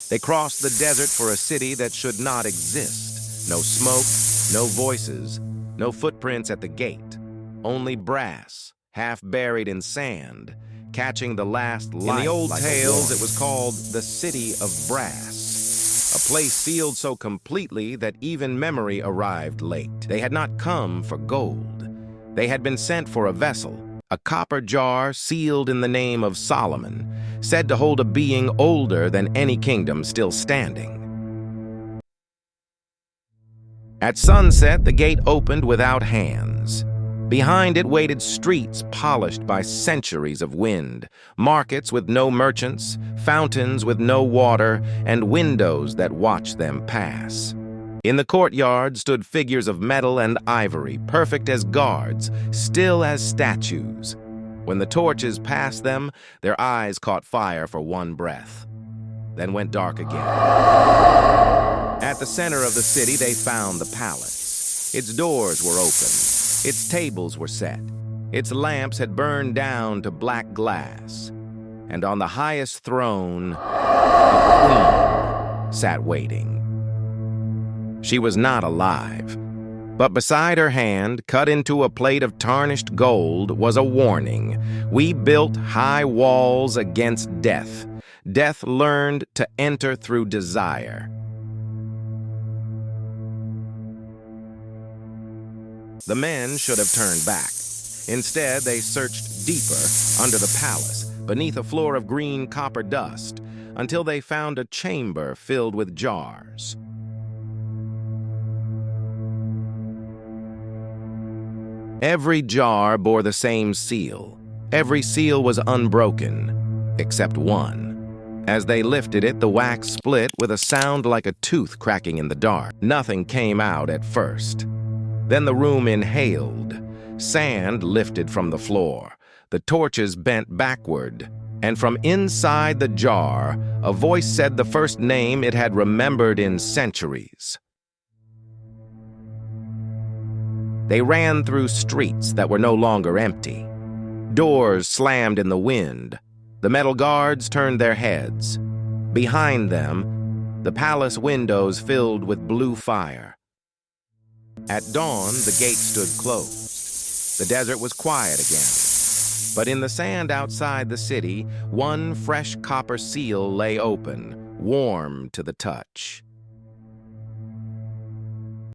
They crossed the desert for a city that should not exist. No smoke, no voices, no footprints at the gate. Only brass, half buried in sand, catching the last light. In the old tales, it was called the City of Brass, a place sealed so completely that even memory arrived late. They had not come for gold. They had been sent for a vessel, a copper jar sealed in the name of Solomon, said to hold a being older than any kingdom still standing. At sunset, the gate opened without hands. Behind it waited streets polished by centuries of wind, markets with no merchants, fountains with no water, and windows that watched them pass. In the courtyard stood figures of metal and ivory, perfect as guards, still as statues. When the torches passed them, their eyes caught fire for one breath, then went dark again. At the center of the city, they found the palace. Its doors were open. Its tables were set. Its lamps had burned down to black glass. And on the highest throne, a queen sat waiting. She was not alive, but beside her hand, cut into a plate of tarnished gold, was a warning. We built high walls against death. Death learned to enter through desire. The men should have turned back. Instead, they searched deeper under the palace, beneath a floor of green copper dust, until they found a chamber filled with jars. Every jar bore the same seal. Every seal was unbroken, except one. As they lifted it, the wax split with a sound like a tooth cracking in the dark. Nothing came out at first. Then the room inhaled. Sand lifted from the floor. The torches bent backward. And from inside the jar, a voice said the first name it had remembered in centuries. They ran through streets that were no longer empty. Doors slammed in the wind. The metal guards turned their heads. Behind them, the palace windows filled with blue fire. At dawn, the gate stood closed. The desert was quiet again. But in the sand outside the city, one fresh copper seal lay open, warm to the touch.